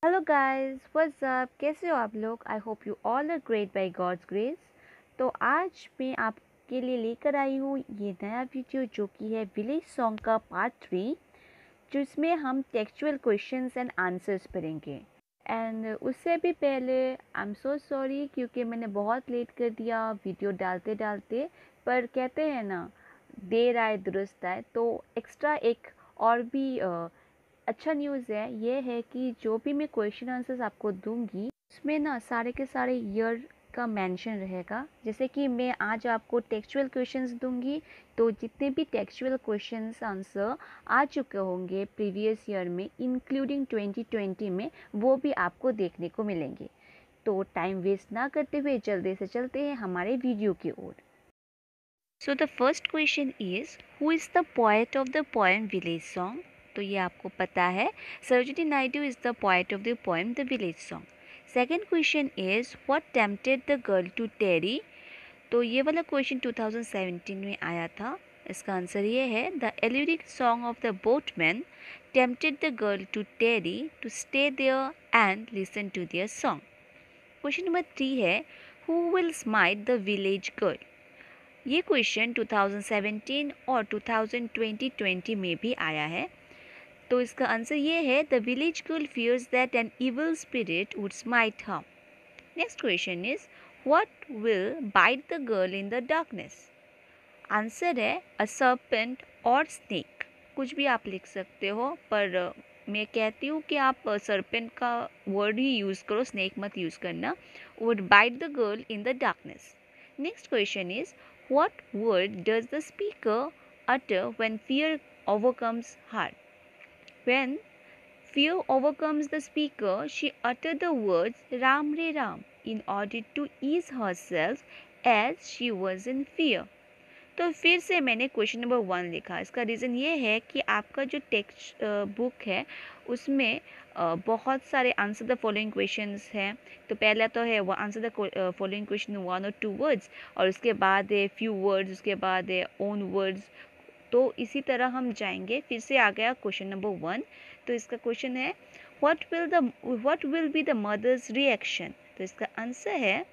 Hello guys, what's up? कैसे हो आप लोग? I hope you all are great by God's grace. तो आज मैं आपके लिए लेकर आई हूँ ये नया वीडियो जो कि है विलेज सॉन्ग का पार्ट 3, जिसमें हम टेक्सचुअल क्वेश्चंस एंड आंसर्स पढ़ेंगे। एंड उससे भी पहले आई एम सो सॉरी क्योंकि मैंने बहुत लेट कर दिया वीडियो डालते डालते। पर कहते हैं ना, देर आए दुरुस्त आए। तो एक्स्ट्रा एक और भी अच्छा न्यूज़ है, ये है कि जो भी मैं क्वेश्चन आंसर्स आपको दूंगी उसमें ना सारे के सारे ईयर का मेंशन रहेगा। जैसे कि मैं आज आपको टेक्सचुअल क्वेश्चंस दूंगी, तो जितने भी टेक्सचुअल क्वेश्चंस आंसर आ चुके होंगे प्रीवियस ईयर में इंक्लूडिंग 2020 में, वो भी आपको देखने को मिलेंगे। तो टाइम वेस्ट ना करते हुए जल्दी से चलते हैं हमारे वीडियो की ओर। So the first question is, who is the poet of the poem village song? तो ये आपको पता है, Sarojini Naidu is the poet of the poem the village song. Second question is, what tempted the girl to tarry? तो ये वाला question 2017 में आया था। इसका आंसर ये है, the alluring song of the boatman tempted the girl to tarry to stay there and listen to their song. Question number 3 है, who will smite the village girl? ये क्वेश्चन 2017 और 2020 में भी आया है। तो इसका आंसर ये है, the village girl fears that an evil spirit would smite her. Next question is, what will bite the girl in the darkness? Answer है, अ सर्पेंट और स्नेक। कुछ भी आप लिख सकते हो, पर मैं कहती हूँ कि आप सर्पेंट का वर्ड ही यूज़ करो, स्नेक मत यूज़ करना। Would bite the girl in the darkness. Next question is, what word does the speaker utter when fear overcomes her? When fear overcomes the speaker, she uttered the words Ram Re Ram in order to ease herself as she was in fear. तो फिर से मैंने question number 1 लिखा। इसका reason ये है कि आपका जो टेक्स्ट बुक है उसमें बहुत सारे आंसर द फॉलोइंग क्वेश्चंस हैं। तो पहला तो है वो आंसर द फॉलोइंग क्वेश्चन 1 और 2 वर्ड्स, और उसके बाद है फ्यू वर्ड्स, उसके बाद है ओन वर्ड्स। तो इसी तरह हम जाएंगे। फिर से आ गया क्वेश्चन नंबर 1। तो इसका क्वेश्चन है, what will be the mother's reaction? तो इसका आंसर है,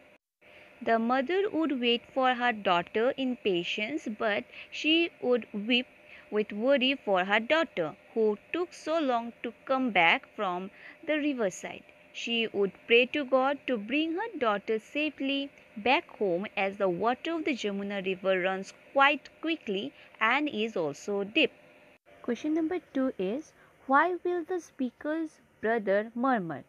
the mother would wait for her daughter in patience, but she would weep with worry for her daughter, who took so long to come back from the riverside. She would pray to God to bring her daughter safely back home, as the water of the Jamuna river runs quite quickly and is also deep. Question number 2 is, why will the speaker's brother murmur?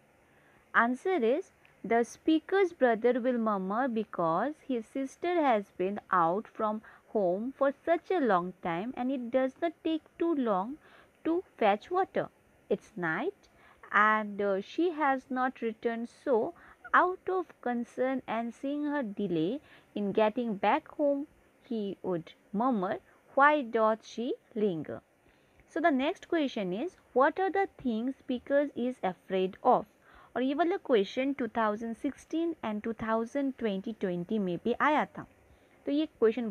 Answer is, the speaker's brother will murmur because his sister has been out from home for such a long time and it does not take too long to fetch water. It's night and she has not returned, so out of concern and seeing her delay in getting back home, he would murmur, why doth she linger? So the next question is, what are the things speakers is afraid of? और ये वाला question 2016 and 2020 में भी आया था। तो ये question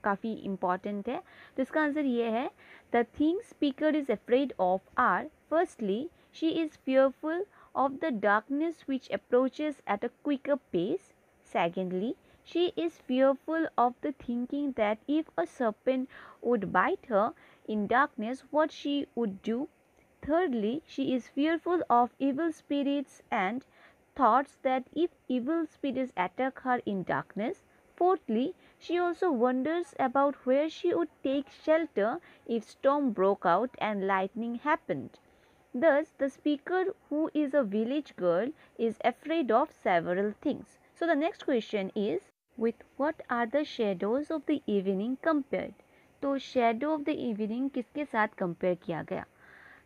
काफ़ी इम्पॉर्टेंट है। तो इसका आंसर ये है, the things speaker is afraid of are, firstly she is fearful of the darkness which approaches at a quicker pace. Secondly, she is fearful of the thinking that if a serpent would bite her in darkness, what she would do. Thirdly, she is fearful of evil spirits and thoughts that if evil spirits attack her in darkness. Fourthly, she also wonders about where she would take shelter if storm broke out and lightning happened. Thus, the speaker, who is a village girl, is afraid of several things. So, the next question is, with what are the shadows of the evening compared? तो shadow of the evening किसके साथ compare किया गया?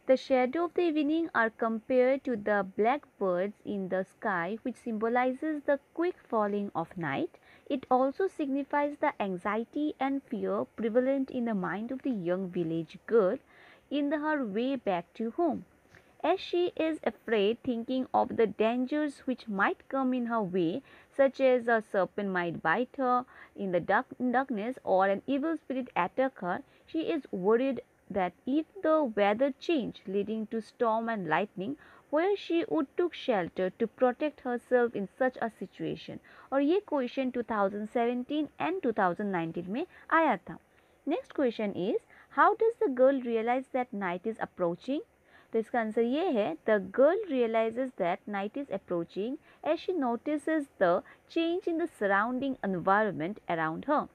The shadow of the evening are compared to the blackbirds in the sky, which symbolizes the quick falling of night. It also signifies the anxiety and fear prevalent in the mind of the young village girl in her way back to home. As she is afraid, thinking of the dangers which might come in her way, such as a serpent might bite her in the darkness or an evil spirit attack her, she is worried that if the weather change leading to storm and lightning, where she would took shelter to protect herself in such a situation. और ये question 2017 and 2019 में आया था. Next question is how does the girl realize that night is approaching. तो इसका answer ये है the girl realizes that night is approaching as she notices the change in the surrounding environment around her.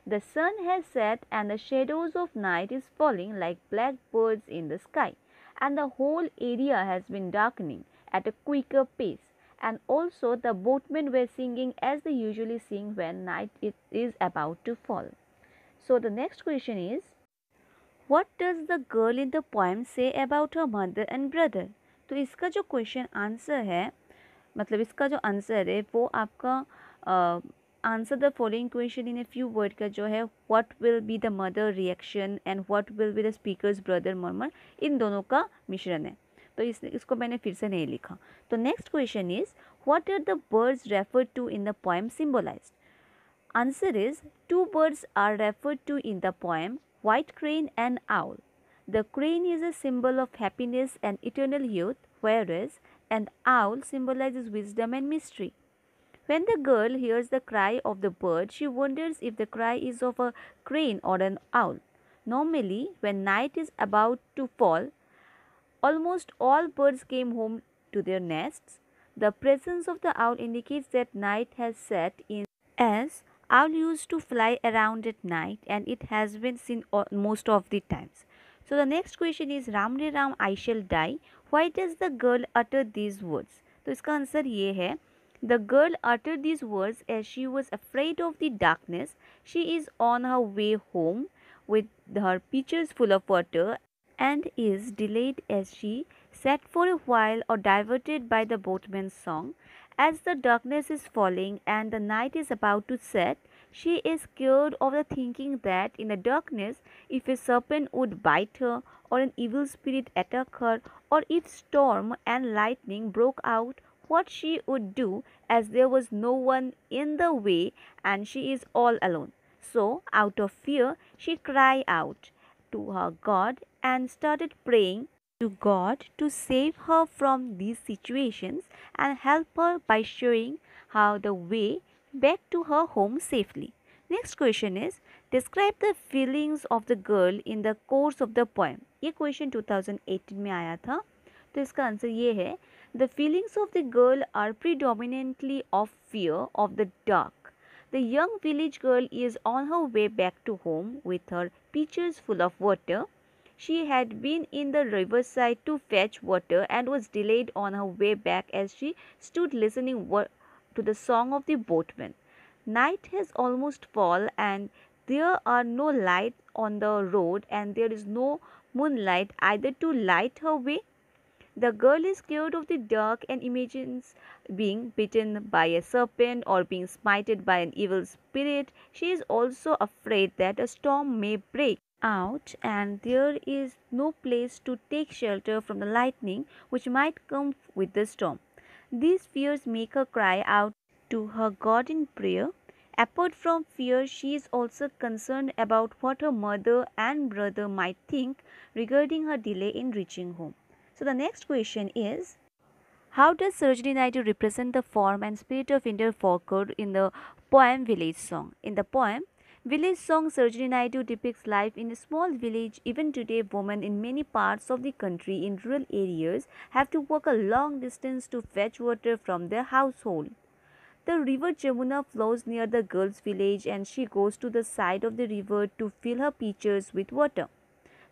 The sun has set and the shadows of night is falling like black birds in the sky, and the whole area has been darkening at a quicker pace. And also the boatmen were singing as they usually sing when night is about to fall. So the next question is, what does the girl in the poem say about her mother and brother? तो इसका जो question answer है, मतलब इसका जो answer है वो आपका answer the following question in a few word का जो है what will be the mother reaction and what will be the speaker's brother murmur, इन दोनों का मिश्रण है. तो इसको मैंने फिर से नहीं लिखा. तो next question is what are the birds referred to in the poem symbolised. Answer is two birds are referred to in the poem, white crane and owl. The crane is a symbol of happiness and eternal youth, whereas an owl symbolizes wisdom and mystery. When the girl hears the cry of the bird, she wonders if the cry is of a crane or an owl. Normally, when night is about to fall, almost all birds came home to their nests. The presence of the owl indicates that night has set in, as owl used to fly around at night and it has been seen most of the times. So the next question is Ram Re Ram I shall die. Why does the girl utter these words? तो इसका answer ये है The girl uttered these words as she was afraid of the darkness. She is on her way home with her pitchers full of water and is delayed as she sat for a while or diverted by the boatman's song. As the darkness is falling and the night is about to set, she is scared of the thinking that in the darkness, if a serpent would bite her or an evil spirit attack her, or if storm and lightning broke out, what she would do, as there was no one in the way and she is all alone. So, out of fear, she cried out to her God and started praying to God to save her from these situations and help her by showing her the way back to her home safely. Next question is, describe the feelings of the girl in the course of the poem. ये question 2018 में आया था. तो इसका answer ये है The feelings of the girl are predominantly of fear of the dark. The young village girl is on her way back to home with her pitchers full of water. She had been in the riverside to fetch water and was delayed on her way back as she stood listening to the song of the boatman. Night has almost fallen and there are no lights on the road and there is no moonlight either to light her way. The girl is scared of the dark and imagines being bitten by a serpent or being smited by an evil spirit. She is also afraid that a storm may break out and there is no place to take shelter from the lightning which might come with the storm. These fears make her cry out to her God in prayer. Apart from fear, she is also concerned about what her mother and brother might think regarding her delay in reaching home. So the next question is, how does Sarojini Naidu represent the form and spirit of Indian folklore in the poem Village Song? In the poem Village Song, Sarojini Naidu depicts life in a small village. Even today, women in many parts of the country in rural areas have to walk a long distance to fetch water from their household. The river Jamuna flows near the girl's village and she goes to the side of the river to fill her pitchers with water.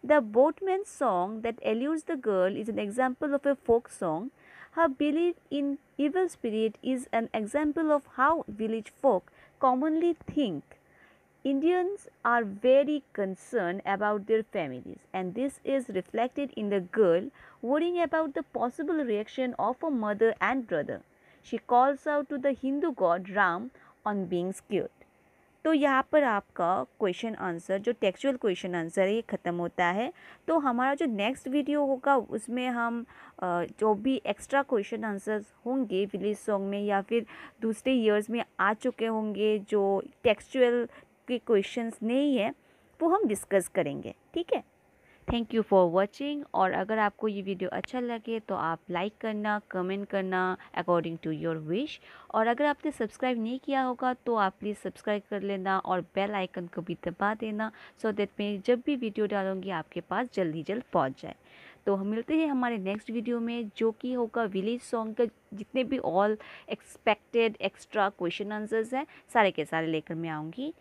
The boatman's song that allures the girl is an example of a folk song. Her belief in evil spirit is an example of how village folk commonly think. Indians are very concerned about their families, and this is reflected in the girl worrying about the possible reaction of her mother and brother. She calls out to the Hindu god Ram on being scared. तो यहाँ पर आपका question answer जो textual question answer है ये ख़त्म होता है. तो हमारा जो नेक्स्ट वीडियो होगा उसमें हम जो भी एक्स्ट्रा क्वेश्चन आंसर्स होंगे विलेज सॉन्ग में या फिर दूसरे ईयर्स में आ चुके होंगे जो टेक्सचुअल के क्वेश्चंस नहीं है वो हम डिस्कस करेंगे. ठीक है. Thank you for watching. और अगर आपको ये वीडियो अच्छा लगे तो आप लाइक करना, कमेंट करना अकॉर्डिंग टू योर विश। और अगर आपने सब्सक्राइब नहीं किया होगा तो आप प्लीज़ सब्सक्राइब कर लेना और बेल आइकन को भी दबा देना, सो दैट मैं जब भी वीडियो डालूँगी आपके पास जल्दी जल्द पहुँच जाए। तो हम मिलते हैं हमारे नेक्स्ट वीडियो में, जो कि होगा विलेज सॉन्ग का जितने भी all expected extra question answers हैं सारे के सारे लेकर मैं आऊँगी।